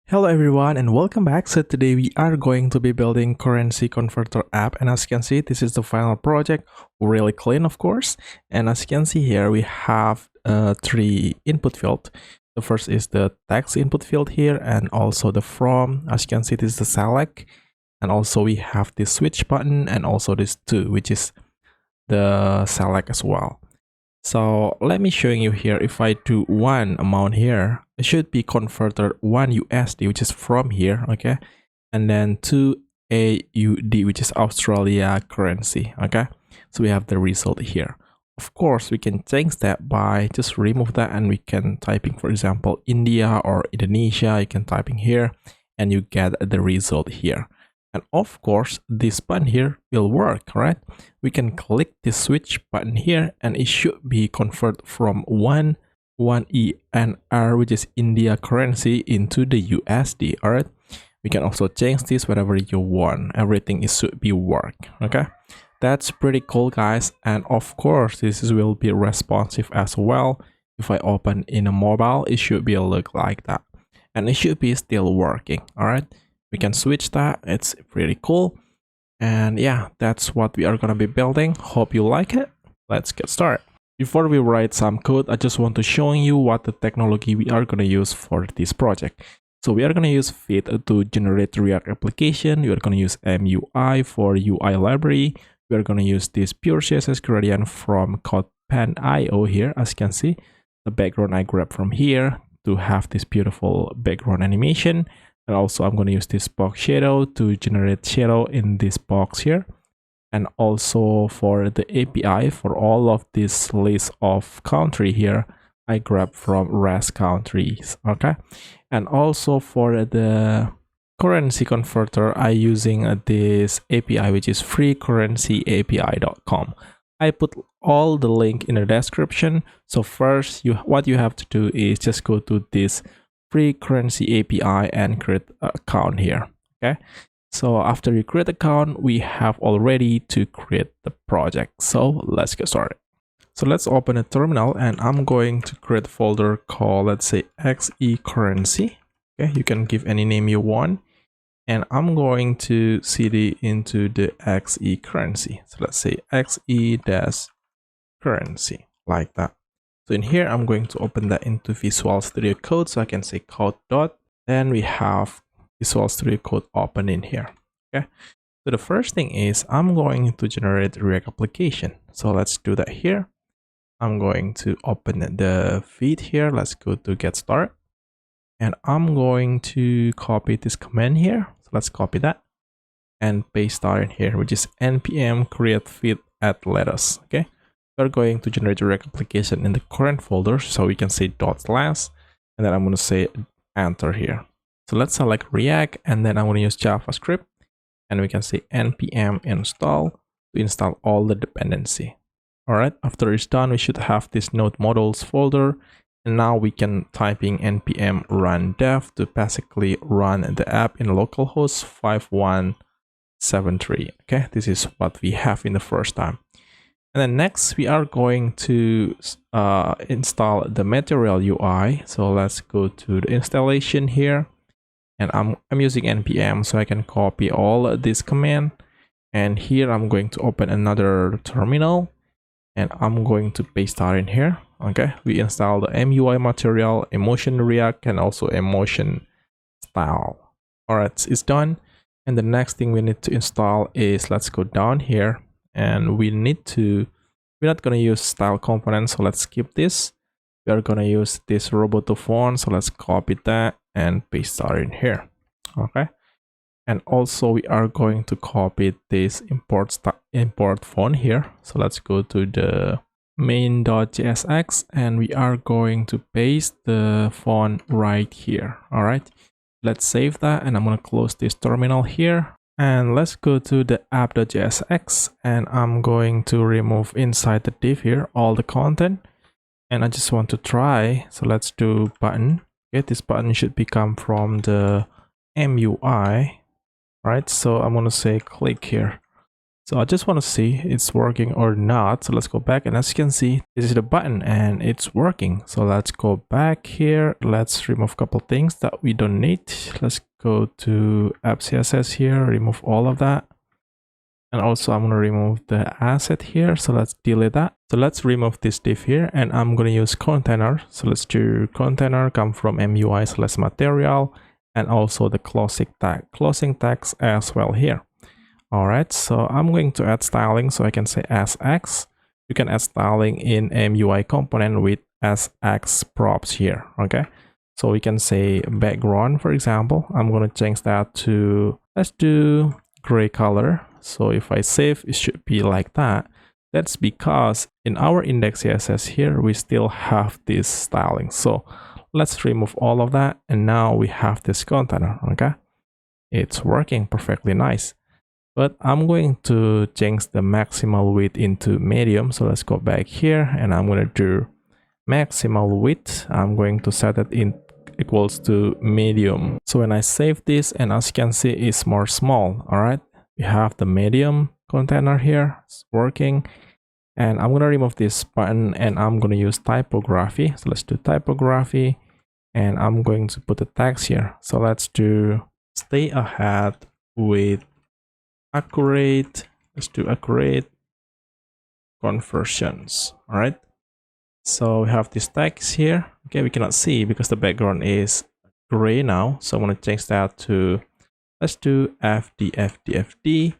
Hello everyone and welcome back. So today we are going to be building currency converter app, and as you can see this is the final project, really clean of course. And as you can see here we have three input field. The first is the text input field here, and also the from. As you can see this is the select, and also we have this switch button, and also this to, which is the select as well. So let me showing you here. If I do one amount here, it should be converted 1 USD, which is from here, okay, and then 2 AUD, which is Australia currency, okay. So we have the result here. Of course we can change that by just remove that, and we can typing, for example, India or Indonesia. You can typing here and you get the result here. And of course this button here will work, right? We can click the switch button here and it should be converted from 1 ENR, which is India currency, into the USD. All right, we can also change this whatever you want. Everything is should be work. Okay, that's pretty cool guys. And of course this will be responsive as well. If I open in a mobile, it should be look like that, and it should be still working. All right, we can switch that. It's pretty cool. And yeah, that's what we are gonna be building. Hope you like it. Let's get started. Before we write some code, I just want to show you what the technology we are gonna use for this project. So we are gonna use Fit to generate React application. We are gonna use MUI for UI library. We are gonna use this pure CSS gradient from CodePen.io here. As you can see, the background I grabbed from here to have this beautiful background animation. And also I'm going to use this box shadow to generate shadow in this box here. And also for the API for all of this list of country here, I grab from REST countries, okay. And also for the currency converter, I using this API, which is freecurrencyapi.com. I put all the link in the description. So first what you have to do is just go to this free currency API and create an account here. Okay, so after you create account, we have already to create the project. So let's get started. So let's open a terminal, and I'm going to create a folder called, let's say, XE currency. Okay, you can give any name you want, and I'm going to cd into the XE currency. So let's say XE-currency, like that. So in here, I'm going to open that into Visual Studio Code. So I can say code dot, then we have Visual Studio Code open in here. Okay. So the first thing is I'm going to generate a React application. So let's do that here. I'm going to open the feed here. Let's go to get started. And I'm going to copy this command here. So let's copy that and paste that in here, which is npm create feed at lettuce. Okay. We're going to generate a React application in the current folder, so we can say dot slash, and then I'm going to say enter here. So let's select React, and then I'm going to use JavaScript, and we can say npm install to install all the dependency. All right, after it's done, we should have this node models folder, and now we can typing npm run dev to basically run the app in localhost 5173. Okay, this is what we have in the first time. And then next we are going to install the material UI. So let's go to the installation here, and I'm using npm, so I can copy all this command, and here I'm going to open another terminal, and I'm going to paste that in here. Okay, we install the MUI material, emotion React, and also emotion style. All right, it's done. And the next thing we need to install is, let's go down here, and we're not going to use style component, so let's skip this. We are going to use this Roboto font, so let's copy that and paste that in here. Okay, and also we are going to copy this import font here. So let's go to the main.jsx, and we are going to paste the font right here. All right, let's save that, and I'm going to close this terminal here. And let's go to the app.jsx, and I'm going to remove inside the div here all the content, and I just want to try. So let's do button. Okay, this button should become from the MUI, right? So I'm going to say click here. So I just want to see it's working or not. So let's go back, and as you can see, this is the button and it's working. So let's go back here. Let's remove a couple things that we don't need. Let's go to app CSS here, remove all of that. And also I'm going to remove the asset here. So let's delete that. So let's remove this div here, and I'm going to use container. So let's do container, come from MUI/material, and also the closing tags as well here. All right, so I'm going to add styling, so I can say SX. You can add styling in MUI component with SX props here. Okay, so we can say background, for example. I'm going to change that to, let's do gray color. So if I save, it should be like that. That's because in our index CSS here, we still have this styling. So let's remove all of that, and now we have this container. Okay, it's working perfectly nice. But I'm going to change the maximal width into medium. So let's go back here, and I'm going to do maximal width. I'm going to set it in equals to medium. So when I save this, and as you can see, it's more small. All right, we have the medium container here. It's working. And I'm going to remove this button, and I'm going to use typography. So let's do typography, and I'm going to put the text here. So let's do stay ahead with accurate. Let's do accurate conversions. All right, so we have this text here. Okay, we cannot see because the background is gray now, so I'm going to change that to, let's do FD,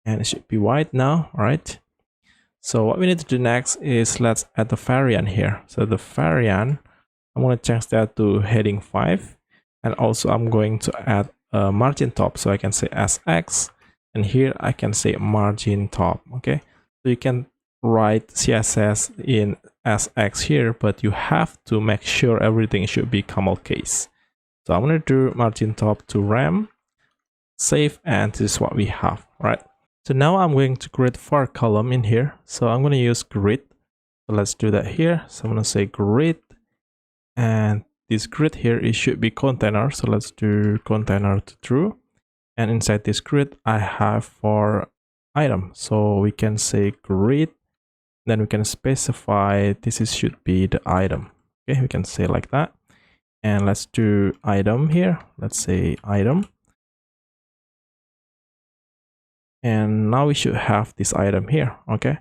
and it should be white now. All right, so what we need to do next is let's add the variant here. So the variant, I'm going to change that to heading 5, and also I'm going to add a margin top, so I can say SX. And here I can say margin top. Okay, so you can write CSS in SX here, but you have to make sure everything should be camel case. So I'm going to do margin top to rem, save, and this is what we have. Right, so now I'm going to create for column in here. So I'm going to use grid. So let's do that here. So I'm going to say grid, and this grid here, it should be container. So let's do container to true. And inside this grid, I have for item. So we can say grid, then we can specify this should be the item. Okay, we can say like that. And let's do item here. Let's say item. And now we should have this item here. Okay,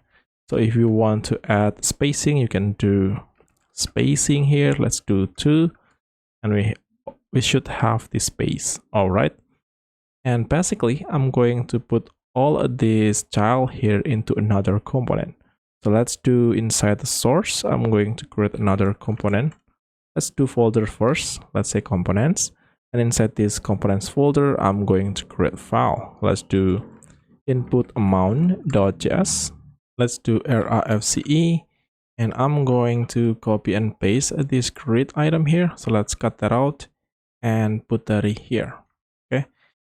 so if you want to add spacing, you can do spacing here. Let's do 2, and we should have this space. All right. And basically, I'm going to put all of this child here into another component. So let's do inside the source, I'm going to create another component. Let's do folder first. Let's say components. And inside this components folder, I'm going to create file. Let's do input amount.js. Let's do rafce. And I'm going to copy and paste this grid item here. So let's cut that out and put that here.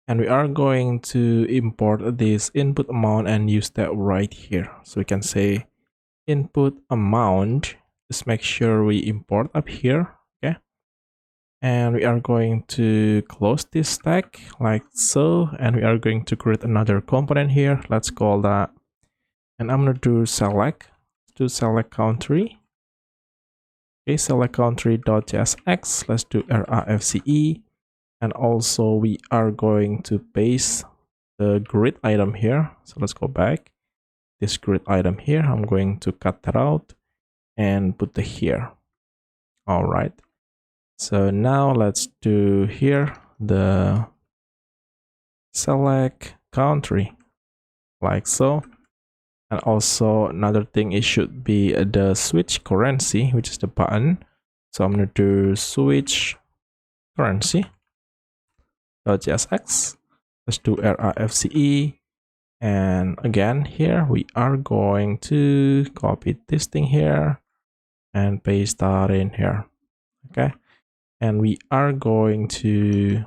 And we are going to import this input amount and use that right here. So we can say input amount. Just make sure we import up here. Okay. And we are going to close this tag like so. And we are going to create another component here. Let's call that. And I'm going to do select. Do select country. Okay, select country.jsx. Let's do rafce. And also we are going to paste the grid item here. So let's go back. This grid item here, I'm going to cut that out and put it here. All right. So now let's do here the select country like so. And also another thing, it should be the switch currency, which is the button. So I'm going to do switch currency. .jsx. Let's do rafce, and again here we are going to copy this thing here and paste that in here. Okay, and we are going to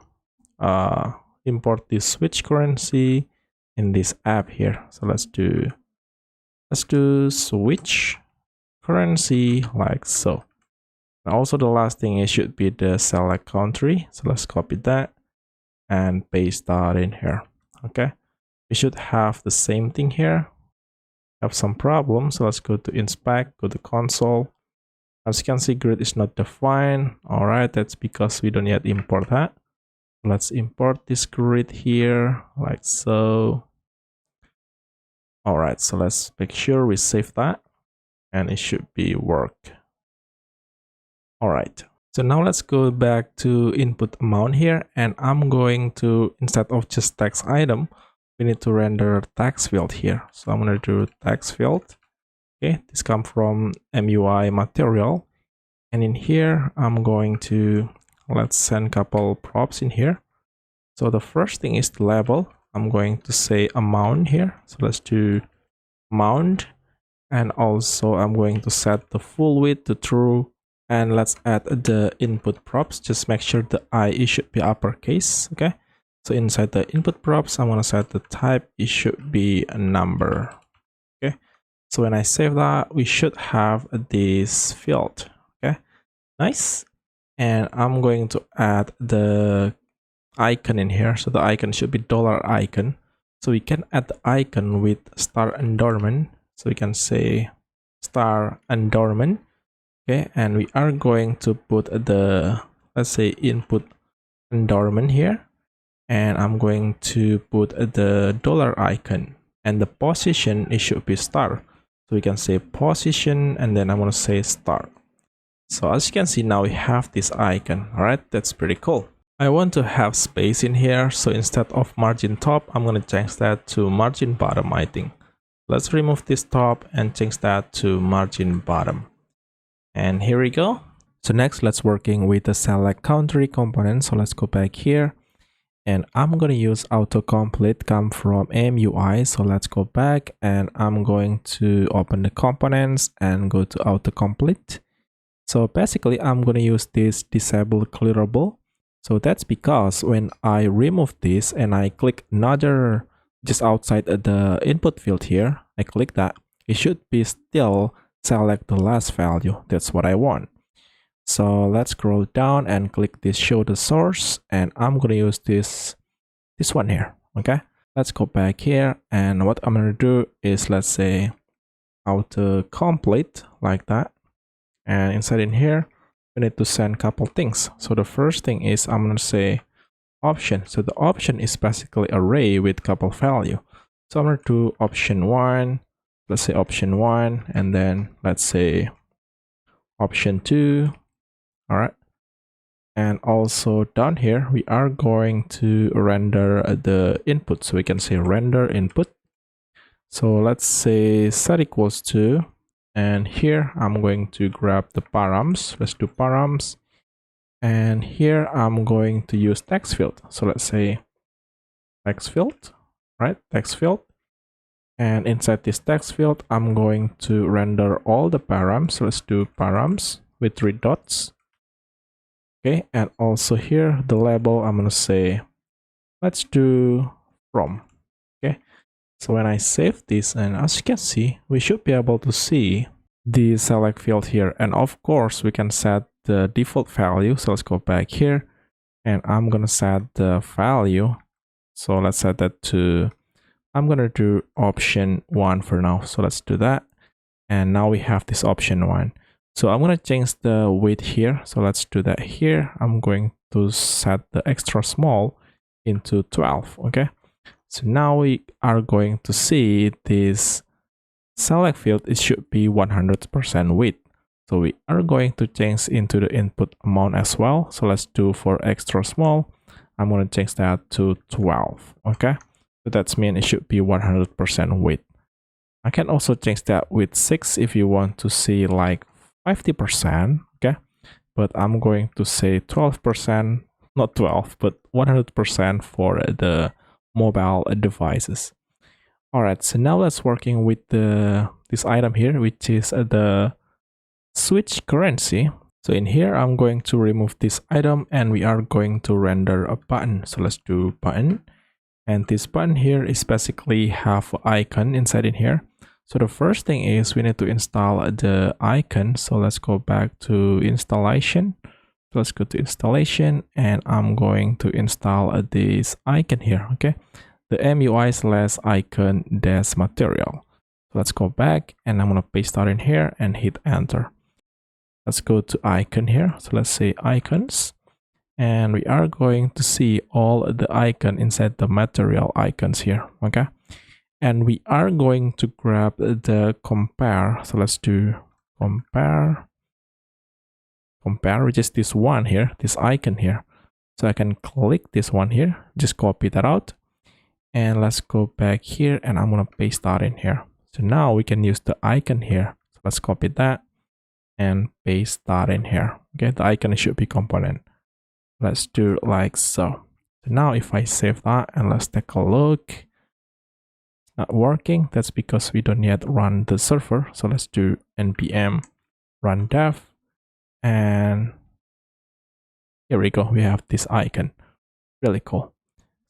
import this switch currency in this app here. So let's do switch currency like so. And also the last thing, it should be the select country. So let's copy that and paste that in here. Okay, we should have the same thing here. Have some problems. So let's go to inspect, go to console. As you can see, grid is not defined. All right, that's because we don't yet import that. Let's import this grid here like so. All right, so let's make sure we save that and it should be work. All right, so now let's go back to input amount here, and I'm going to, instead of just text item, we need to render text field here. So I'm going to do text field. Okay, this comes from MUI material, and in here I'm going to, let's send a couple props in here. So the first thing is the label. I'm going to say amount here, so let's do amount, and also I'm going to set the full width to true, and let's add the input props. Just make sure the I should be uppercase. Okay, so inside the input props, I'm going to set the type, it should be a number. Okay, so when I save that, we should have this field. Okay, nice. And I'm going to add the icon in here. So the icon should be dollar icon. So we can add the icon with star adornment. So we can say star adornment. Okay, and we are going to put the, let's say, input adornment here, and I'm going to put the dollar icon, and the position, it should be star. So we can say position, and then I'm going to say star. So as you can see, now we have this icon. All right, that's pretty cool. I want to have space in here, so instead of margin top, I'm going to change that to margin bottom, I think. Let's remove this top and change that to margin bottom. And here we go. So next, let's working with the select country component. So let's go back here, and I'm going to use autocomplete come from MUI. So let's go back, and I'm going to open the components and go to autocomplete. So basically, I'm going to use this disable clearable. So that's because when I remove this and I click another just outside the input field here, I click that, it should be still select the last value. That's what I want. So let's scroll down and click this show the source, and I'm going to use this one here. Okay, let's go back here, and what I'm going to do is, let's say, autocomplete like that, and inside in here we need to send a couple things. So the first thing is I'm going to say option. So the option is basically array with couple value. So I'm going to do option 1, let's say option 1, and then let's say option 2. All right, and also down here we are going to render the input. So we can say render input. So let's say set equals to, and here I'm going to grab the params. Let's do params, and here I'm going to use text field. So let's say text field, right? Text field. And inside this text field, I'm going to render all the params. So let's do params with 3 dots. Okay, and also here, the label, I'm going to say, let's do from. Okay, so when I save this, and as you can see, we should be able to see the select field here. And of course, we can set the default value. So let's go back here, and I'm going to set the value. So let's set that to, I'm going to do option 1 for now. So let's do that. And now we have this option 1. So I'm going to change the width here. So let's do that here. I'm going to set the extra small into 12. Okay. So now we are going to see this select field. It should be 100% width. So we are going to change into the input amount as well. So let's do for extra small. I'm going to change that to 12. Okay. So that's mean it should be 100% width. I can also change that with 6 if you want to see like 50%. Okay. But I'm going to say 12%, not 12, but 100% for the mobile devices. All right. So now let's working with this item here, which is the switch currency. So in here, I'm going to remove this item and we are going to render a button. So let's do button. And this button here is basically have an icon inside in here. So the first thing is we need to install the icon. So let's go back to installation. So let's go to installation and I'm going to install this icon here. Okay. the MUI slash icon dash material. So let's go back and I'm going to paste that in here and hit enter. Let's go to icon here. So let's say icons, and we are going to see all the icon inside the material icons here. Okay. And we are going to grab the compare. So let's do compare, which is this one here, this icon here. So I can click this one here, just copy that out. And let's go back here and I'm going to paste that in here. So now we can use the icon here. So let's copy that and paste that in here. Okay, the icon should be component. Let's do it like so. So now if I save that and let's take a look, not working. That's because we don't yet run the server. So let's do npm run dev, and here we go. We have this icon. Really cool.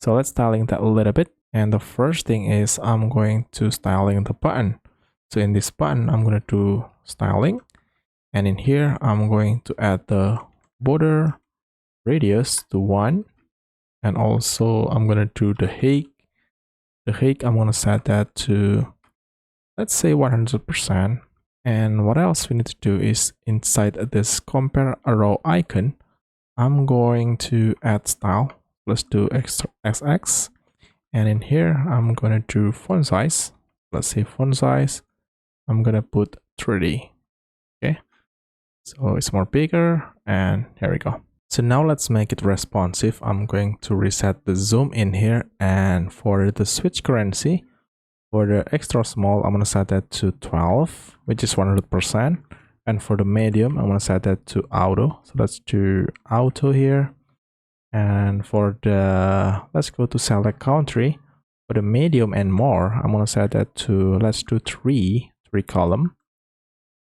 So let's styling that a little bit. And the first thing is I'm going to styling the button. So in this button, I'm going to do styling, and in here I'm going to add the border radius to 1, and also I'm going to do the height. The height, I'm going to set that to, let's say 100%. And what else we need to do is inside this compare arrow icon, I'm going to add style. Let's do XX. And in here, I'm going to do font size. Let's say font size. I'm going to put 30. Okay. So it's more bigger, and here we go. So now let's make it responsive. I'm going to reset the zoom in here, and for the switch currency, for the extra small, I'm going to set that to 12, which is 100%. And for the medium, I'm going to set that to auto. So let's do auto here. And for the, let's go to select country. For the medium and more, I'm going to set that to, let's do three column.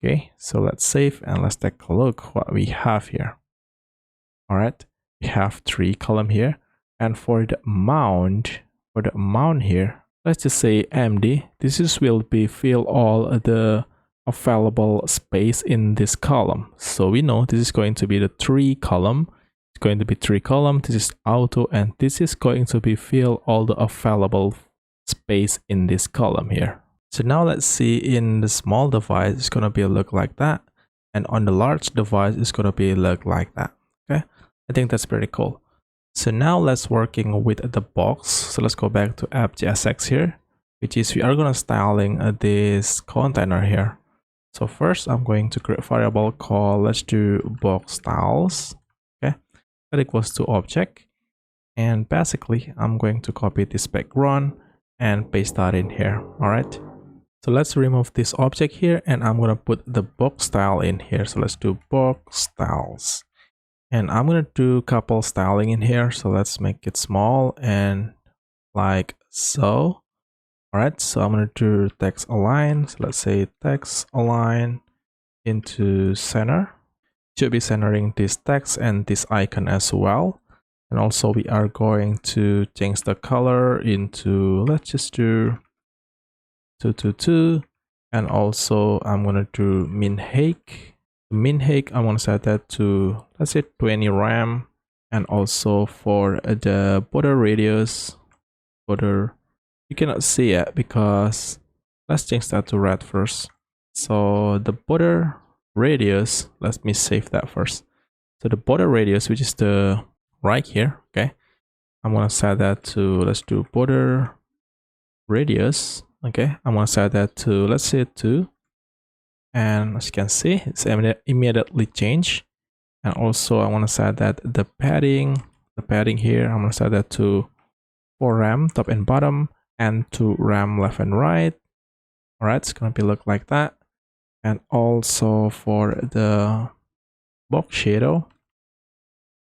Okay, so let's save and let's take a look what we have here. All right, we have 3 column here, and for the amount here, let's just say empty. This is will be fill all the available space in this column. So we know this is going to be the 3 column. It's going to be 3 column. This is auto, and this is going to be fill all the available space in this column here. So now let's see in the small device, it's gonna be look like that, and on the large device, it's gonna be look like that. Okay, I think that's pretty cool. So now let's working with the box. So let's go back to app.jsx here, which is we are gonna styling this container here. So first I'm going to create variable called, let's do box styles. Okay, that equals to object, and basically I'm going to copy this background and paste that in here. All right. So let's remove this object here, and I'm going to put the box style in here. So let's do box styles, and I'm going to do a couple styling in here. So let's make it small and like so. All right, so I'm going to do text align. So let's say text align into center. Should be centering this text and this icon as well. And also we are going to change the color into, let's just do 222, and also I'm gonna do min height. I'm gonna set that to, let's say 20 rem, and also for the border radius, you cannot see it because let's change that to red first. So the border radius, let me save that first. So the border radius, which is the right here, okay, I'm gonna set that to, let's do border radius. Okay, I'm gonna set that to, let's say 2, and as you can see, it's immediately changed. And also I want to set that the padding here, I'm gonna set that to 4 rem top and bottom, and 2 rem left and right. All right, it's gonna be look like that. And also for the box shadow,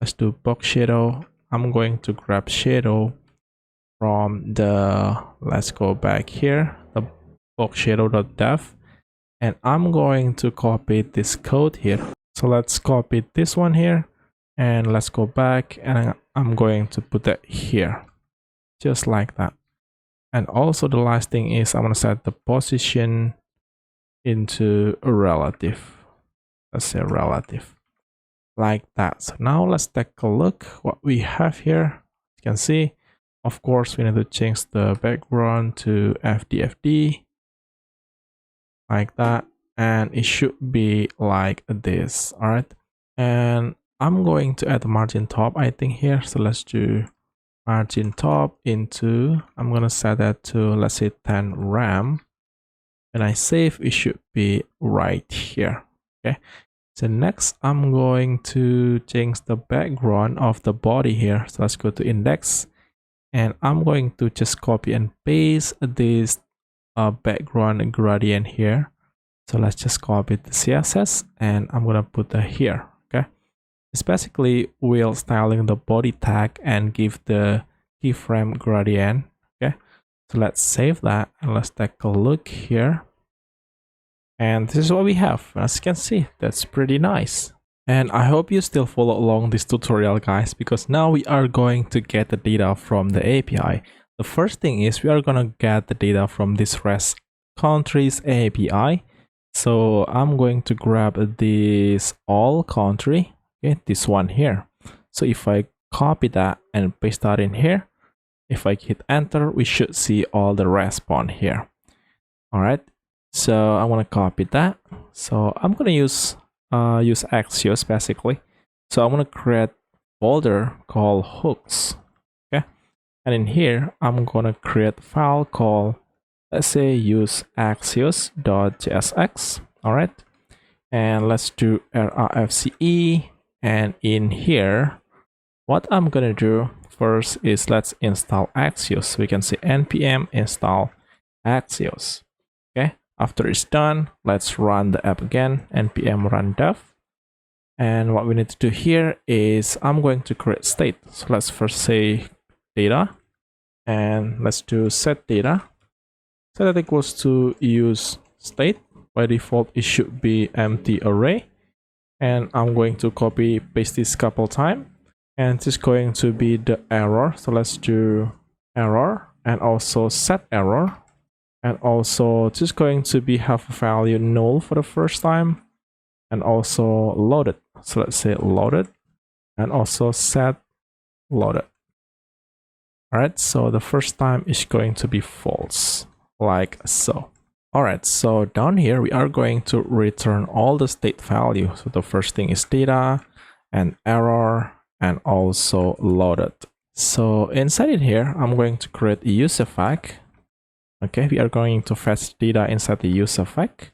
let's do box shadow. I'm going to grab shadow from the, let's go back here, the box shadow.dev, and I'm going to copy this code here. So let's copy this one here, and let's go back, and I'm going to put that here, just like that. And also the last thing is I'm going to set the position into a relative. Let's say relative, like that. So now let's take a look what we have here. You can see Of course, we need to change the background to FDFD like that, and it should be like this. All right, and I'm going to add a margin top, I think, here. So let's do margin top into, I'm gonna set that to, let's say, 10 rem. When I save, it should be right here. Okay, so next I'm going to change the background of the body here. So let's go to index, and I'm going to just copy and paste this background gradient here. So let's just copy the CSS, and I'm gonna put that here. Okay, it's basically we're styling the body tag and give the keyframe gradient. Okay, so let's save that and let's take a look here. And this is what we have. As you can see, that's pretty nice. And I hope you still follow along this tutorial, guys, because now we are going to get the data from the API. The first thing is we are gonna get the data from this REST countries API. So I'm going to grab this all country, okay, this one here. So if I copy that and paste that in here, if I hit enter, we should see all the response here. All right, so I want to copy that. So I'm going to use Axios basically. So I'm going to create folder called hooks. Okay, and in here I'm going to create a file called, let's say, use axios.jsx. All right, and let's do rfce. And in here, what I'm gonna do first is let's install Axios. So we can say npm install Axios. Okay, after it's done, let's run the app again, npm run dev. And what we need to do here is I'm going to create state. So let's first say data, and let's do set data. So that equals to use state. By default, it should be empty array. And I'm going to copy paste this couple times. And this is going to be the error. So let's do error and also set error. And also this is going to be have a value null for the first time. And also loaded. So let's say loaded and also set loaded. All right, so the first time is going to be false, like so. All right, so down here we are going to return all the state value. So the first thing is data and error and also loaded. So inside it here, I'm going to create a use effect. Okay, we are going to fetch data inside the use effect.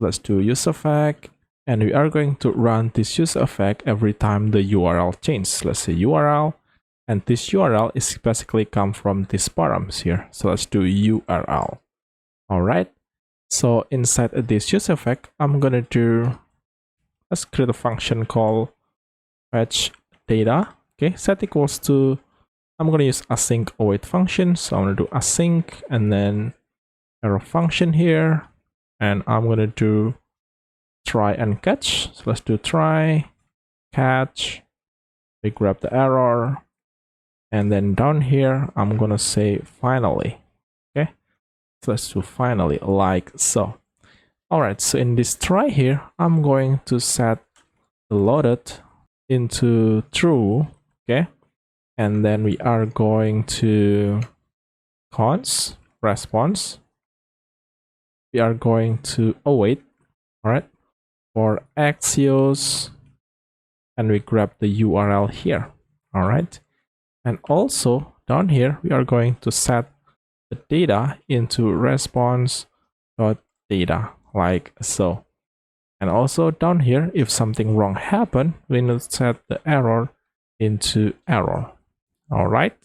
Let's do use effect, and we are going to run this use effect every time the URL changes. Let's say URL, and this URL is basically come from these params here. So let's do URL. All right, so inside this use effect, I'm gonna do, let's create a function called fetch data. Okay, set equals to, I'm gonna use async await function. So I'm gonna do async and then arrow function here, and I'm gonna do try and catch. So let's do try, catch, we grab the error, and then down here I'm gonna say finally. Okay, so let's do finally, like so. All right, so in this try here, I'm going to set the loaded into true. Okay, and then we are going to const response, we are going to await. All right, for Axios, and we grab the URL here. All right, and also down here we are going to set the data into response.data, like so. And also down here, if something wrong happened, we need to set the error into error. All right,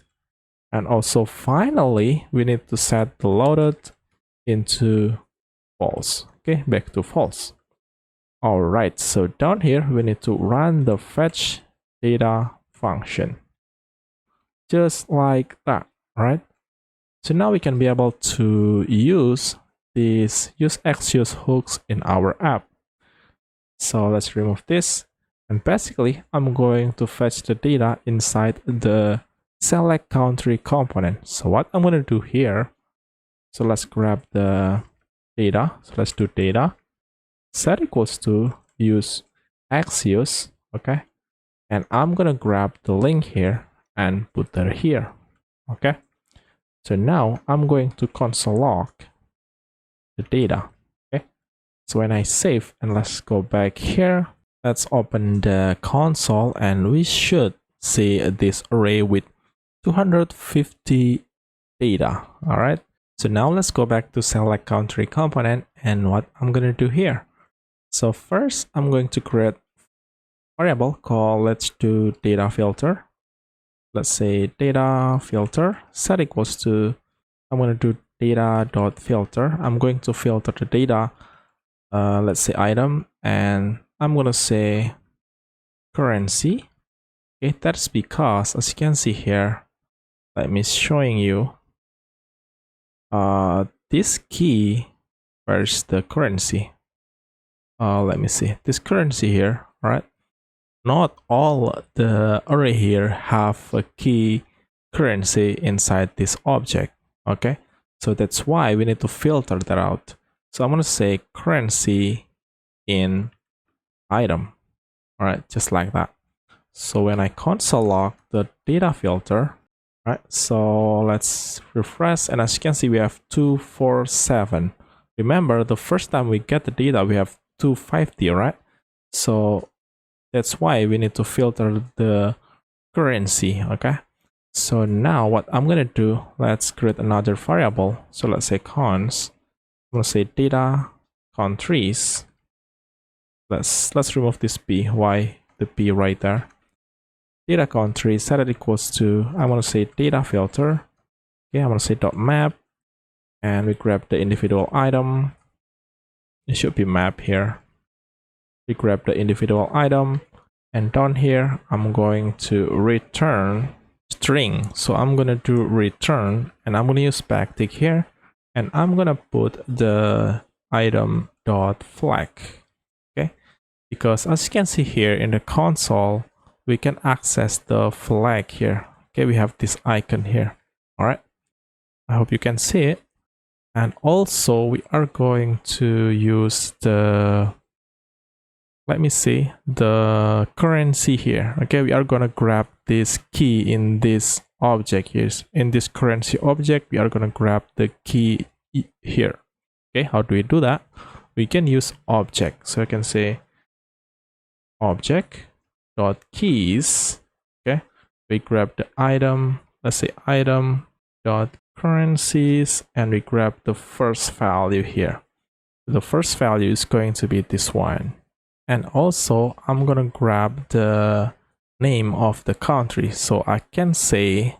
and also finally we need to set the loaded into false. Okay, back to false. All right, so down here we need to run the fetch data function, just like that. All right, so now we can be able to use these use Axios hooks in our app. So let's remove this, and basically I'm going to fetch the data inside the select country component. So what I'm going to do here, so let's grab the data. So let's do data set equals to use Axios. Okay, and I'm gonna grab the link here and put that here. Okay, so now I'm going to console log the data. Okay, so when I save, and let's go back here, let's open the console, and we should see this array with 250 data. All right, so now let's go back to select country component, and what I'm going to do here. So first I'm going to create variable called, let's do data filter. Let's say data filter set equals to, I'm going to do data dot filter. I'm going to filter the data, let's say item, and I'm going to say currency. Okay, that's because as you can see here, let me showing you this key, where's the currency. Let me see this currency here. All right, not all the array here have a key currency inside this object. Okay, so that's why we need to filter that out. So I'm going to say currency in item. All right, just like that. So when I console log the data filter, all right, so let's refresh, and as you can see we have 247. Remember, the first time we get the data we have 250, right? So that's why we need to filter the currency. Okay, so now what I'm gonna do, let's create another variable. So let's say cons, I'm gonna say data countries. Let's remove this p. Why the p right there? Data country set it equals to, I want to say data filter. Okay, I'm gonna say dot map, and we grab the individual item. It should be map here. We grab the individual item, and down here I'm going to return string. So I'm gonna do return, and I'm gonna use backtick here, and I'm gonna put the item dot flag. Okay, because as you can see here in the console, we can access the flag here. Okay, we have this icon here. All right, I hope you can see it. And also we are going to use the, let me see, the currency here. Okay, we are gonna grab this key in this object here. In this currency object, we are gonna grab the key here. Okay, how do we do that? We can use object. So I can say object dot keys. Okay, we grab the item, let's say item dot currencies, and we grab the first value here. The first value is going to be this one. And also I'm gonna grab the name of the country. So I can say,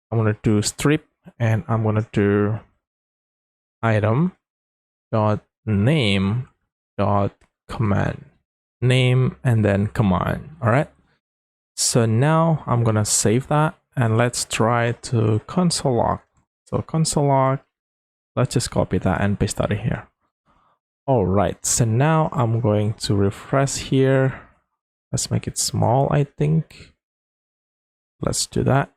I'm gonna do strip, and I'm gonna do item dot name dot command, name and then command. All right, so now I'm gonna save that, and let's try to console log. So console log, let's just copy that and paste that in here. All right, so now I'm going to refresh here. Let's make it small, I think. Let's do that.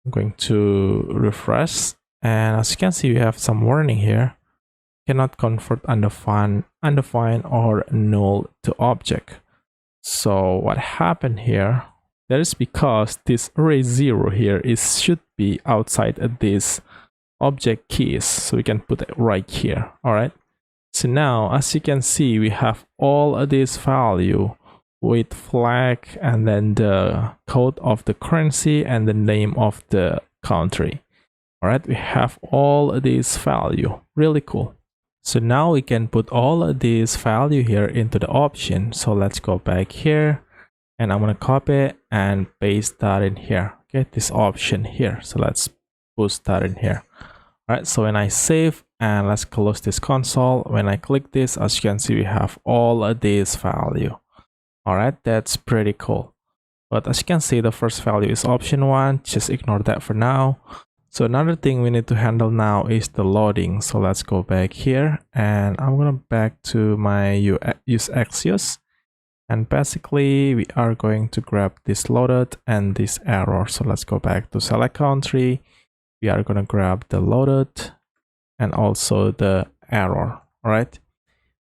I'm going to refresh, and as you can see we have some warning here. Cannot convert undefined or null to object. So what happened here, that is because this array 0 here should be outside of this object keys, so we can put it right here. All right, so now as you can see we have all of this value with flag, and then the code of the currency and the name of the country. All right, we have all of this value. Really cool. So now we can put all of this value here into the option. So let's go back here, and I'm going to copy it and paste that in here. Okay, this option here. So let's push that in here. All right, so when I save, and let's close this console, when I click this, as you can see we have all of this value. All right, that's pretty cool. But as you can see, the first value is option 1. Just ignore that for now. So another thing we need to handle now is the loading. So let's go back here, and I'm gonna back to my use Axios, and basically we are going to grab this loaded and this error. So let's go back to select country. We are gonna grab the loaded and also the error. All right,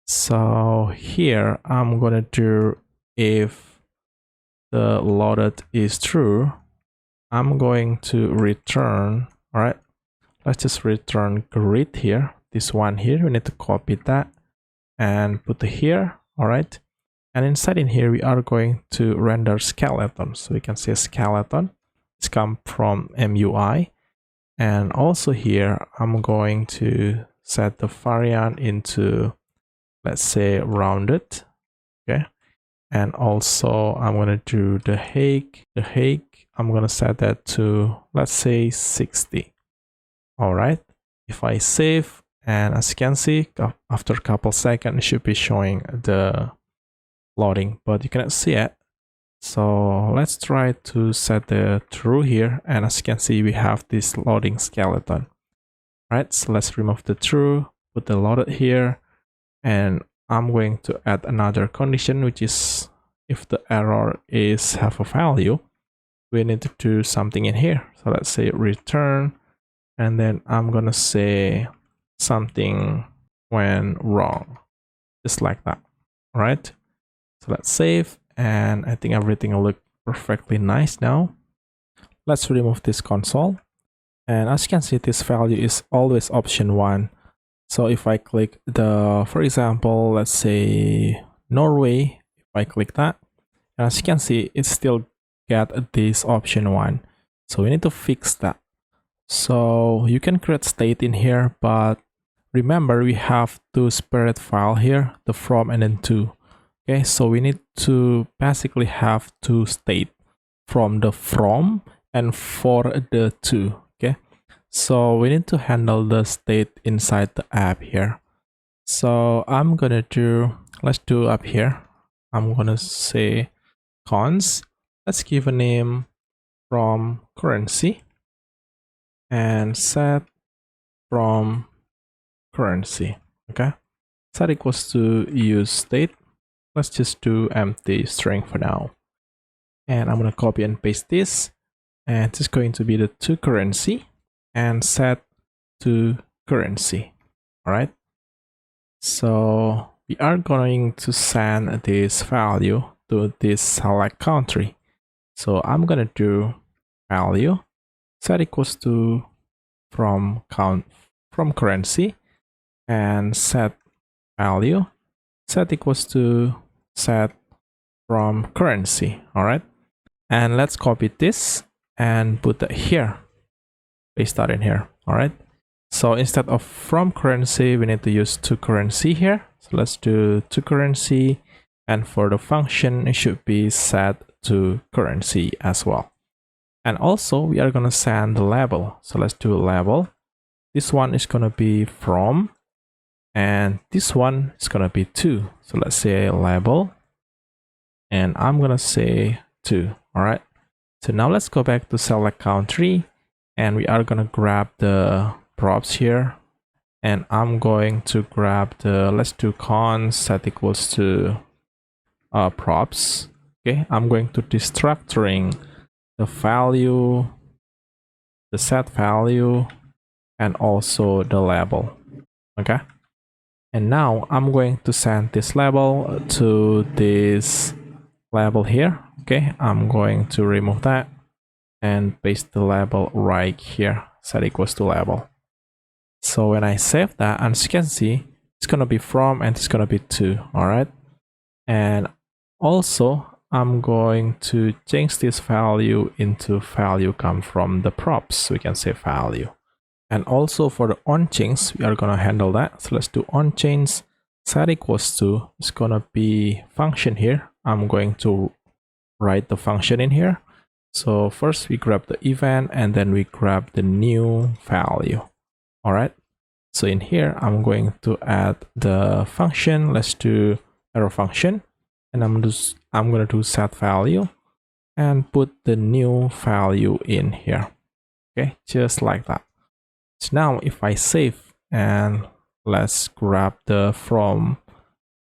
so here I'm gonna do, if the loaded is true, I'm going to return, all right, let's just return grid here. This one here, we need to copy that and put it here, all right. And inside in here, we are going to render skeleton. So we can say skeleton. It's come from MUI. And also here, I'm going to set the variant into, let's say, rounded. Okay. And also I'm going to do the height. I'm going to set that to, let's say, 60. All right. If I save, and as you can see, after a couple seconds, it should be showing the loading, but you cannot see it. So let's try to set the true here. And as you can see, we have this loading skeleton. All right. So let's remove the true, put the loaded here. And I'm going to add another condition, which is if the error is have a value, we need to do something in here. So let's say return, and then I'm gonna say something when wrong, just like that. All right. So let's save, and I think everything will look perfectly nice now. Let's remove this console, and as you can see, this value is always option 1. So if I click the, for example, let's say Norway, if I click that, and as you can see, it still get this option 1. So we need to fix that. So you can create state in here, but remember we have two separate file here, the from and then to. Okay, so we need to basically have two state, from the from and for the to. Okay. So we need to handle the state inside the app here. So I'm gonna do, let's do up here. I'm gonna say cons. Let's give a name from currency and set from currency. Okay. Set equals to use state. Let's just do empty string for now. And I'm gonna copy and paste this. And it's going to be the to currency. And set to currency. All right. So we are going to send this value to this select country. So I'm going to do value set equals to from currency, and set value set equals to set from currency. All right. And let's copy this and put that here. Paste that in here. All right. So instead of from currency, we need to use to currency here. So let's do to currency, and for the function, it should be set to currency as well. And also we are going to send the label. So let's do a label. This one is going to be from, and this one is going to be to. So let's say label, and I'm going to say to. All right. So now let's go back to select country. And we are gonna grab the props here, and I'm going to grab the, let's do cons set equals to props. Okay, I'm going to destructuring the value, the set value, and also the label. Okay, and now I'm going to send this label to this label here. Okay, I'm going to remove that and paste the label right here, set equals to label. So when I save that, as you can see, it's gonna be from and it's gonna be to. All right. And also I'm going to change this value into value come from the props. We can say value. And also for the on change, we are gonna handle that. So let's do on change set equals to, it's gonna be function here. I'm going to write the function in here. So first we grab the event, and then we grab the new value. All right. So in here, I'm going to add the function. Let's do arrow function, and I'm going to do set value and put the new value in here. Okay, just like that. So now if I save, and let's grab the from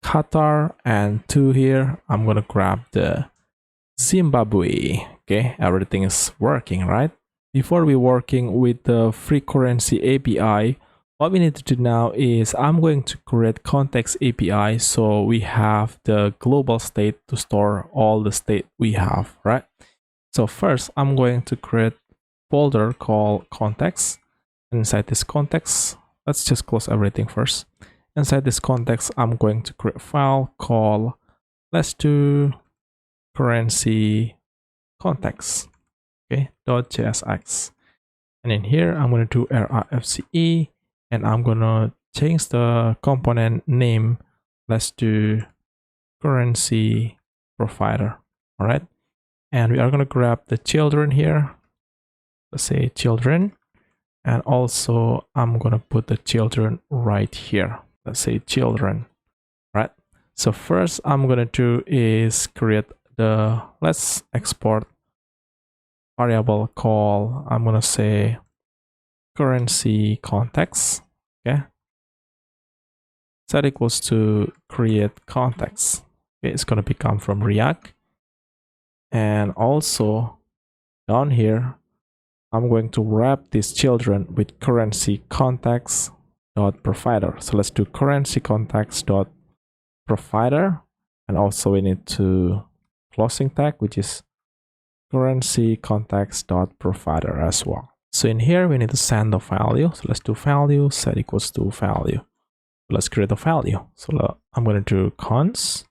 Qatar and to here, I'm going to grab the Zimbabwe. Okay, everything is working, right? Before we working with the free currency API, what we need to do now is I'm going to create context API, so we have the global state to store all the state we have, right? So first I'm going to create folder called context. Inside this context, let's just close everything first. Inside this context, I'm going to create a file called let's do currency context, okay, .jsx. And in here, I'm going to do rifce, and I'm going to change the component name. Let's do currency provider. All right. And we are going to grab the children here. Let's say children. And also I'm going to put the children right here. Let's say children. All right. So first I'm going to do is create the, let's export variable call, I'm going to say currency context. Okay. Set equals to create context. Okay. It's going to become from React. And also down here, I'm going to wrap these children with currency context dot provider. So let's do currency context dot provider, and also we need to closing tag, which is currency context dot provider as well. So in here we need to send the value. So let's do value set equals to value. Let's create a value. So I'm going to do const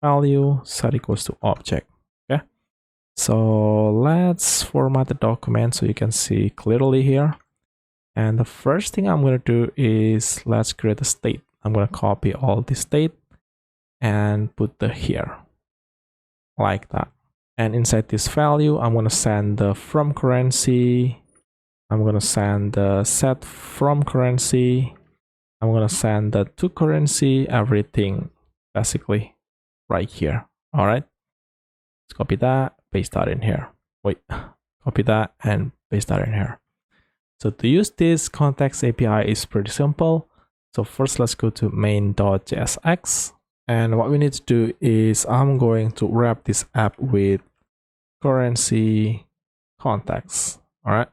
value set equals to object. Okay. So let's format the document so you can see clearly here. And the first thing I'm going to do is let's create a state. I'm going to copy all the state and put the here like that. And inside this value, I'm going to send the from currency. I'm going to send the set from currency. I'm going to send the to currency, everything basically right here. All right. Let's copy that, paste that in here. Wait, copy that and paste that in here. So to use this context API is pretty simple. So first let's go to main.jsx. And what we need to do is I'm going to wrap this app with currency context. All right.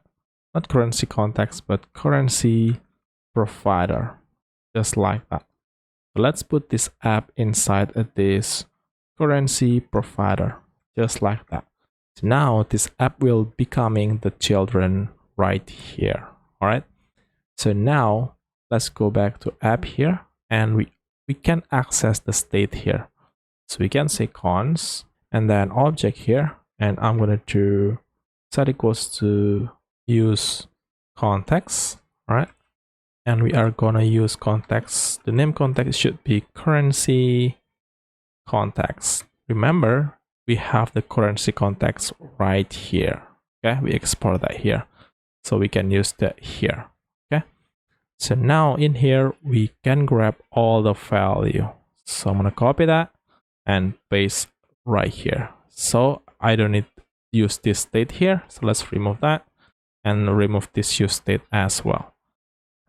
Not currency context, but currency provider. Just like that. So let's put this app inside of this currency provider. Just like that. So now this app will be becoming the children right here. All right. So now let's go back to app here, and we can access the state here. So we can say const and then object here, and I'm going to do set equals to use context. All right. And we are going to use context. The name context should be currency context. Remember, we have the currency context right here. Okay, we export that here. So we can use that here. Okay. So now in here, we can grab all the value. So I'm going to copy that and paste right here. So I don't need to use this state here. So let's remove that and remove this use state as well.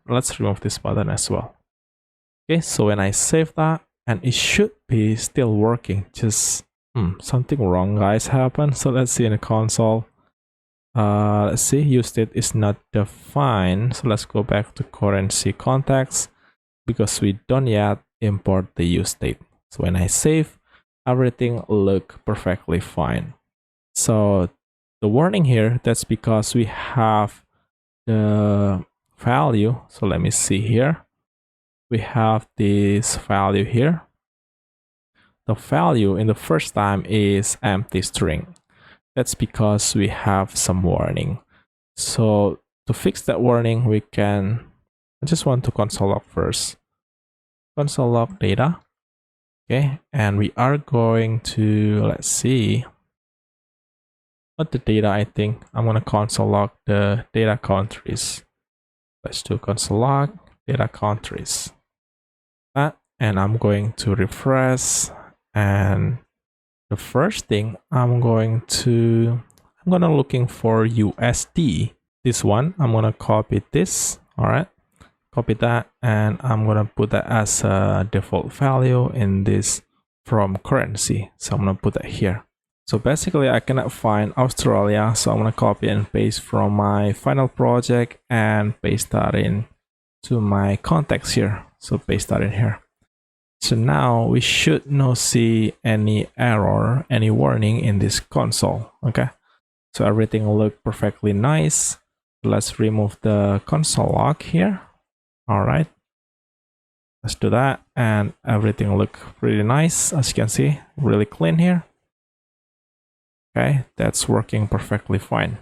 Let's remove this button as well. Okay, so when I save that, and it should be still working, just something wrong guys happened. So let's see in the console. Let's see, use state is not defined. So let's go back to currency context because we don't yet import the use state. So when I save, everything look perfectly fine. So the warning here, that's because we have the value. So let me see here. We have this value here. The value in the first time is empty string. That's because we have some warning. So to fix that warning, we can, I just want to console log first. Console log data. Okay. And we are going to, let's see. Not the data, I think. I'm going to console log the data countries. Let's do console log data countries. That, and I'm going to refresh, and the first thing I'm going to looking for USD. This one, I'm going to copy this. All right. Copy that, and I'm going to put that as a default value in this from currency. So I'm going to put that here. So basically I cannot find Australia. So I'm going to copy and paste from my final project and paste that in to my context here. So paste that in here. So now we should not see any error, any warning in this console. Okay. So everything look perfectly nice. Let's remove the console log here. All right, let's do that, and everything look really nice. As you can see, really clean here. Okay, that's working perfectly fine.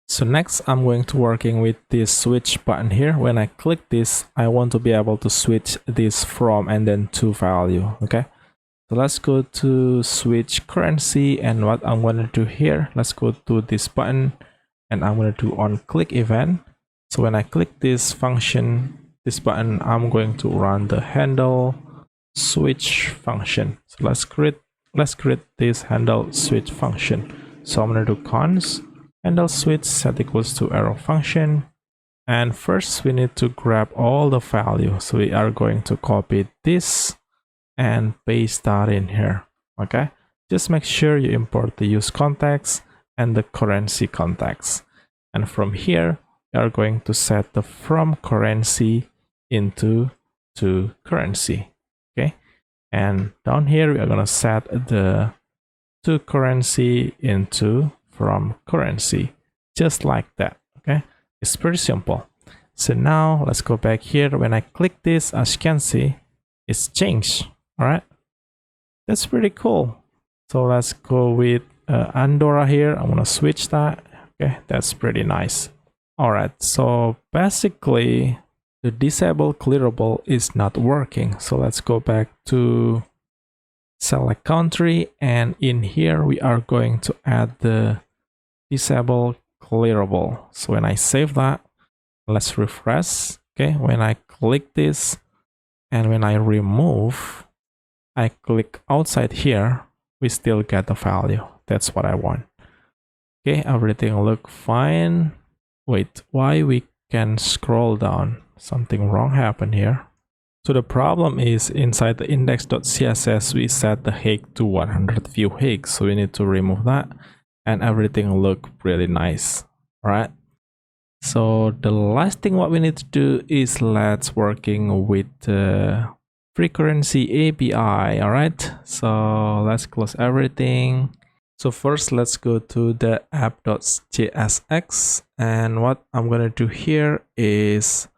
So next I'm going to working with this switch button here. When I click this, I want to be able to switch this from and then to value. Okay, so let's go to switch currency, and what I'm going to do here, let's go to this button and I'm going to do on click event. So when I click this function, this button, I'm going to run the handle switch function. So let's create this handle switch function. So I'm going to do const handle switch set equals to arrow function, and first we need to grab all the value. So we are going to copy this and paste that in here. Okay, just make sure you import the use context and the currency context, and from here we are going to set the from currency into to currency. Okay, and down here we are going to set the to currency into from currency, just like that. Okay, it's pretty simple. So now let's go back here. When I click this, as you can see, it's changed. All right, that's pretty cool. So let's go with Andorra here. I'm gonna switch that. Okay, that's pretty nice. All right, so basically the disable clearable is not working. So let's go back to select country, and in here we are going to add the disable clearable. So when I save that, let's refresh. Okay, when I click this and when I remove, I click outside here, we still get the value. That's what I want. Okay, everything look fine. Wait, why we can scroll down? Something wrong happened here. So the problem is inside the index.css we set the height to 100 view height, so we need to remove that, and everything look really nice. All right, so the last thing what we need to do is let's working with the free currency API. All right, so let's close everything. So first let's go to the app.jsx, and what I'm gonna do here is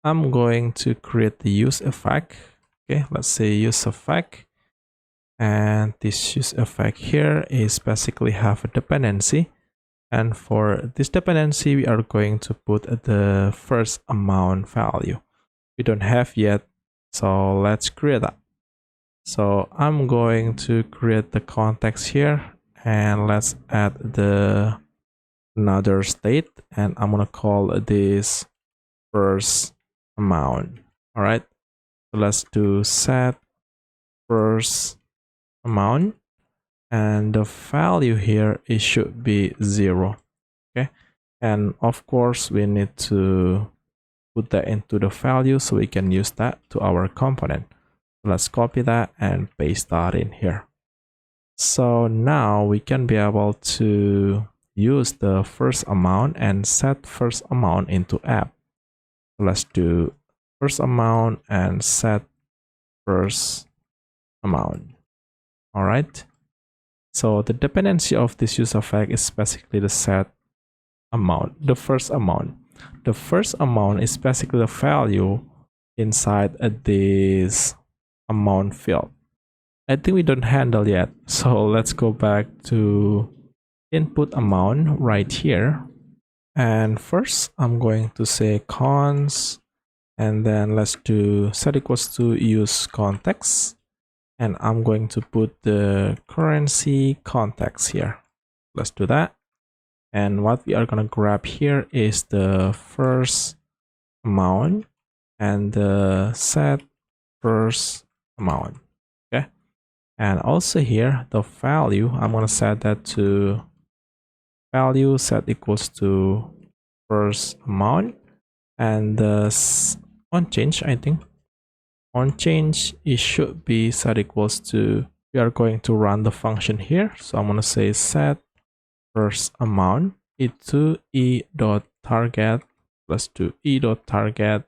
I'm going to create the use effect. Okay, let's say use effect, and this use effect here is basically have a dependency, and for this dependency we are going to put the first amount value. We don't have yet, so let's create that. So I'm going to create the context here, and let's add the another state, and I'm gonna call this first amount. All right, so let's do set first amount, and the value here it should be 0. Okay, and of course we need to put that into the value so we can use that to our component. Let's copy that and paste that in here. So now we can be able to use the first amount and set first amount into app. Let's do first amount and set first amount. All right, so the dependency of this use effect is basically the set amount, the first amount. The first amount is basically the value inside this amount field. I think we don't handle yet, so let's go back to input amount right here, and first I'm going to say const, and then let's do set equals to use context, and I'm going to put the currency context here. Let's do that, and what we are gonna grab here is the first amount and the set first amount. Okay, and also here the value, I'm gonna set that to value set equals to first amount, and the on change, I think on change it should be set equals to, we are going to run the function here, so I'm gonna say set first amount into e.target plus to e.target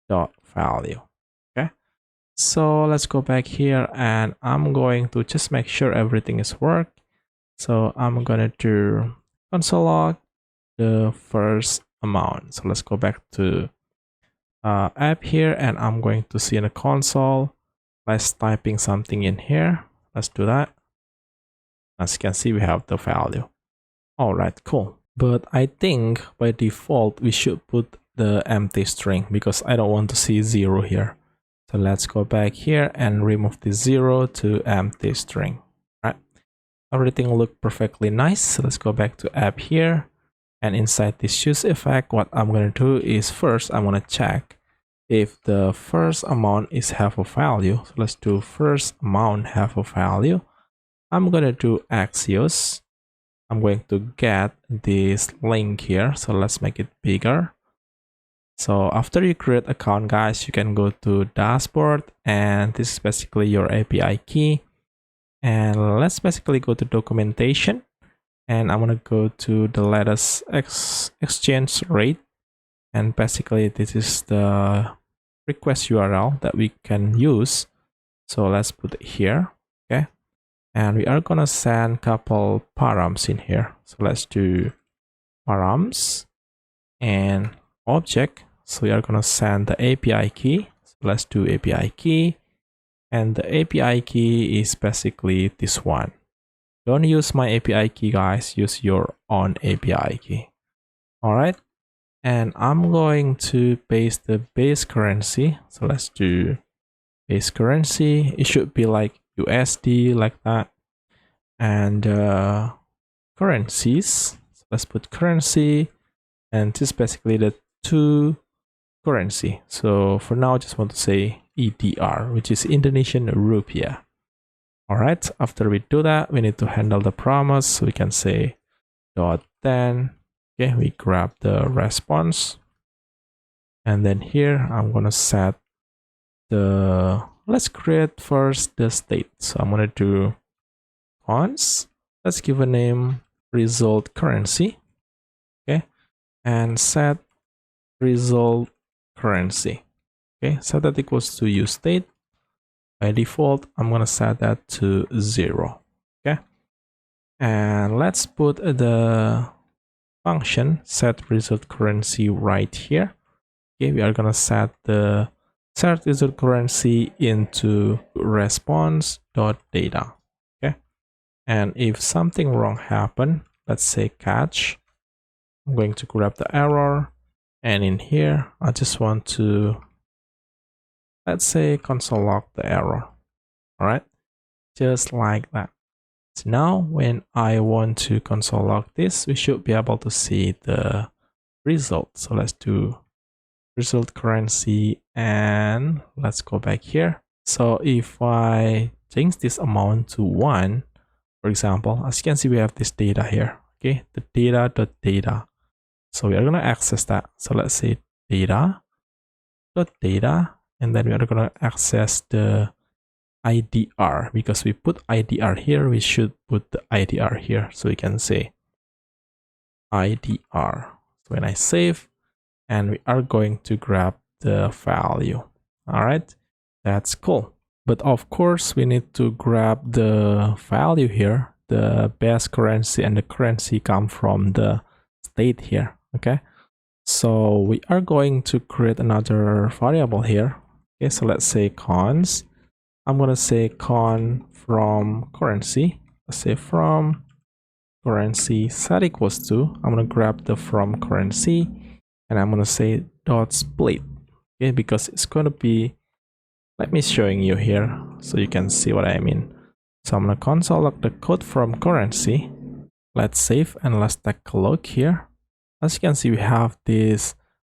dot value. Okay, so let's go back here, and I'm going to just make sure everything is work. So I'm gonna do console log the first amount. So let's go back to app here, and I'm going to see in the console. Let's typing something in here. Let's do that. As you can see, we have the value. All right, cool. But I think by default, we should put the empty string because I don't want to see 0 here. So let's go back here and remove the 0 to empty string. All right. Everything look perfectly nice. So let's go back to app here. And inside this choose effect, what I'm going to do is first, I'm going to check if the first amount is have a value. So let's do first amount have a value. I'm going to do Axios. I'm going to get this link here. So let's make it bigger. So after you create account, guys, you can go to dashboard, and this is basically your API key. And let's basically go to documentation, and I'm gonna go to the latest exchange rate, and basically this is the request URL that we can use. So let's put it here, okay? And we are gonna send couple params in here. So let's do params and object. So we are gonna send the API key. So let's do API key, and the API key is basically this one. Don't use my API key, guys. Use your own API key. All right, and I'm going to paste the base currency. So let's do base currency. It should be like USD, like that, and currencies. So let's put currency, and this is basically the two currency. So for now, I just want to say EDR, which is Indonesian rupiah. All right, after we do that, we need to handle the promise. So we can say .10. Okay, we grab the response. And then here, I'm going to set the, let's create first the state. So I'm going to do cons. Let's give a name result currency. Okay, and set result currency. Okay, set that equals to use state. By default, I'm gonna set that to 0. Okay, and let's put the function set result currency right here. Okay, we are gonna set the set result currency into response.data. Okay, and if something wrong happen, let's say catch, I'm going to grab the error. And in here, I just want to, let's say, console log the error. All right, just like that. So now when I want to console log this, we should be able to see the result. So let's do result currency, and let's go back here. So if I change this amount to 1, for example, as you can see, we have this data here. Okay, the data.data. So we are going to access that. So let's say data.data, and then we are going to access the IDR. Because we put IDR here, we should put the IDR here. So we can say IDR. So when I save, and we are going to grab the value. All right, that's cool. But of course, we need to grab the value here. The base currency and the currency come from the state here. Okay, so we are going to create another variable here. Okay, so let's say cons. I'm going to say con from currency. Let's say from currency set equals to, I'm going to grab the from currency, and I'm going to say dot split. Okay, because it's going to be, let me showing you here so you can see what I mean. So I'm going to console log the code from currency. Let's save and let's take a look here. As you can see, we have this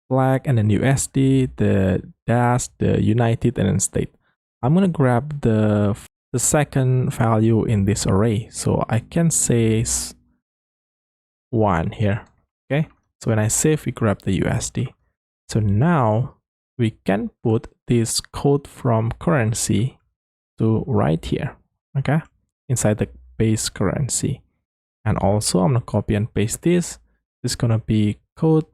flag and then USD, the dash, the United, and then state. I'm going to grab the second value in this array. So I can say 1 here. Okay, so when I save, we grab the USD. So now we can put this code from currency to right here. Okay, inside the base currency. And also I'm going to copy and paste this. It's going to be code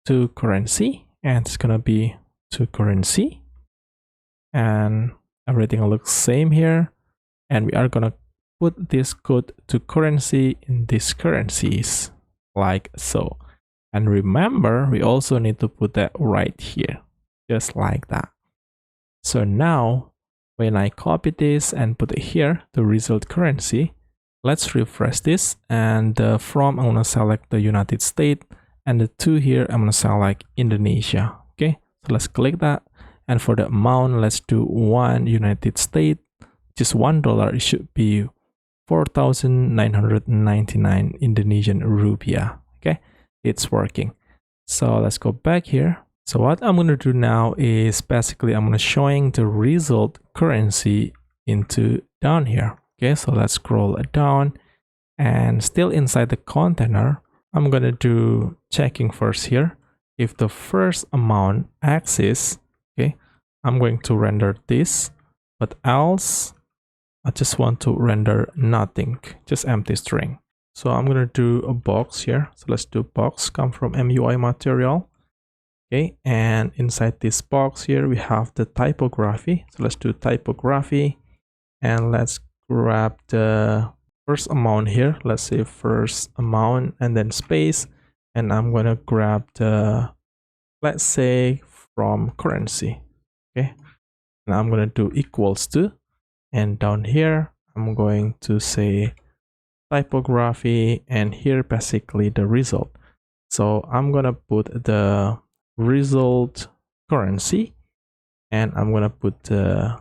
to currency, and it's going to be to currency, and everything looks same here. And we are going to put this code to currency in these currencies. like so. And remember, we also need to put that right here, just like that. So now when I copy this and put it here, the result currency, let's refresh this, and from I'm gonna select the United States, and the to here I'm gonna select Indonesia. Okay, so let's click that, and for the amount, let's do 1 United States, just $1. It should be 4,999 Indonesian rupiah. Okay, it's working. So let's go back here. So what I'm going to do now is basically I'm going to showing the result currency into down here. Okay, so let's scroll it down, and still inside the container, I'm going to do checking first here. If the first amount exists, okay, I'm going to render this, but else I just want to render nothing, just empty string. So I'm going to do a box here. So let's do box, come from MUI material. Okay, and inside this box here, we have the typography. So let's do typography, and let's grab the first amount here. Let's say first amount and then space. And I'm going to grab the, let's say from currency. Okay, and I'm going to do equals to, and down here, I'm going to say typography, and here basically the result. So I'm going to put the result currency, and I'm going to put the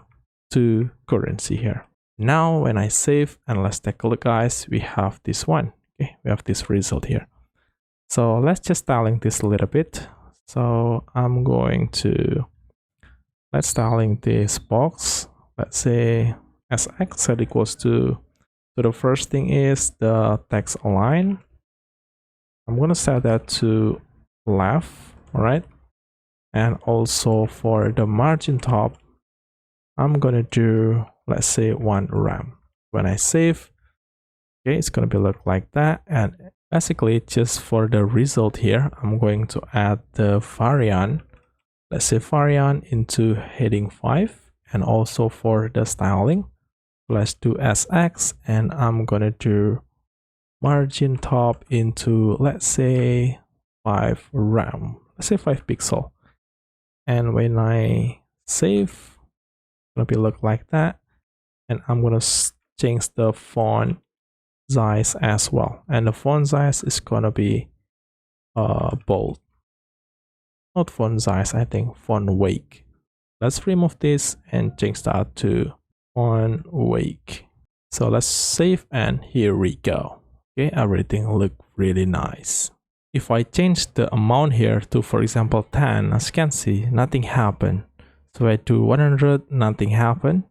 to currency here. Now when I save, and let's take a look, guys, we have this one. Okay, we have this result here. So let's just styling this a little bit. So I'm going to, let's styling this box, let's say SX set equals to, so the first thing is the text align. I'm going to set that to left, all right? And also for the margin top, I'm going to do, let's say 1 rem. When I save, okay, it's going to be look like that. And basically just for the result here, I'm going to add the variant, let's say variant into heading 5, and also for the styling, let's do SX, and I'm going to do margin top into, let's say 5 rem, let's say 5 pixel. And when I save, it's gonna be look like that. And I'm gonna change the font size as well, and the font size is gonna be bold, not font size, I think font weight. Let's remove this and change that to font weight. So let's save, and here we go. Okay, everything look really nice. If I change the amount here to, for example, 10, as you can see, nothing happened. So I do 100, nothing happened.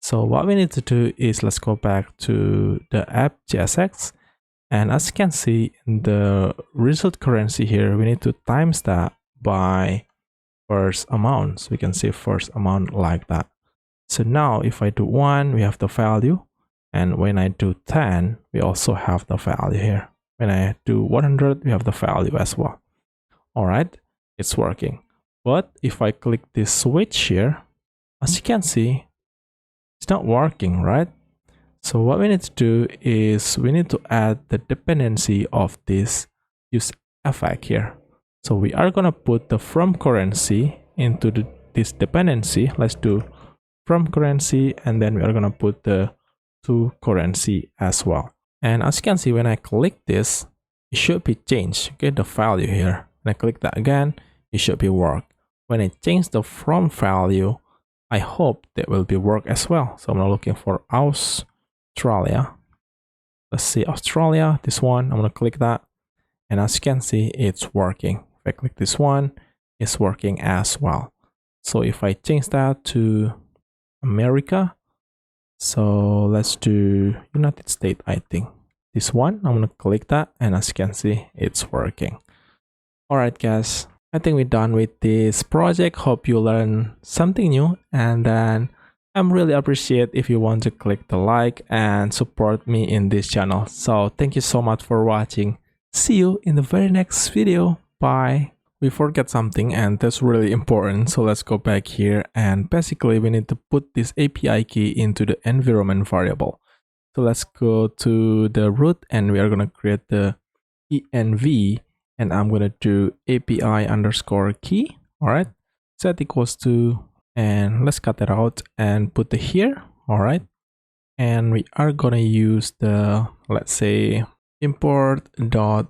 So what we need to do is let's go back to the app JSX, and as you can see in the result currency here, we need to times that by first amount. So we can see first amount like that. So now if I do 1, we have the value, and when I do 10, we also have the value here. When I do 100, we have the value as well. All right, it's working. But if I click this switch here, as you can see, it's not working, right? So what we need to do is we need to add the dependency of this use effect here. So we are going to put the from currency into this dependency. Let's do from currency, and then we are going to put the to currency as well. And as you can see, when I click this, it should be changed. Okay, the value here. When I click that again, it should be work. When I change the from value, I hope that will be work as well. So I'm now looking for Australia. Let's see Australia, this one. I'm gonna click that, and as you can see, it's working. If I click this one, it's working as well. So if I change that to America, so let's do United States, I think. This one, I'm gonna click that, and as you can see, it's working. All right, guys, I think we're done with this project. Hope you learned something new, and then I'm really appreciate if you want to click the like and support me in this channel. So thank you so much for watching. See you in the very next video. Bye. We forget something, and that's really important. So let's go back here, and basically we need to put this API key into the environment variable. So let's go to the root, and we are going to create the env, and I'm gonna do API underscore key. All right, set equals to, and let's cut that out and put it here. All right, and we are gonna use the, let's say, import dot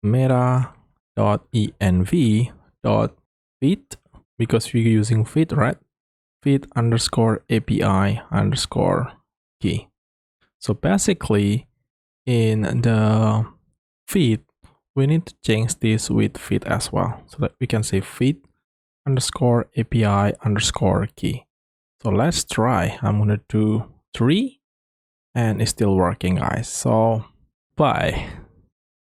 meta dot env dot feed, because we're using feed, right? Feed underscore API underscore key. So basically in the feed, we need to change this with feed as well, so that we can say feed underscore API underscore key. So let's try. I'm gonna do 3, and it's still working, guys. So bye.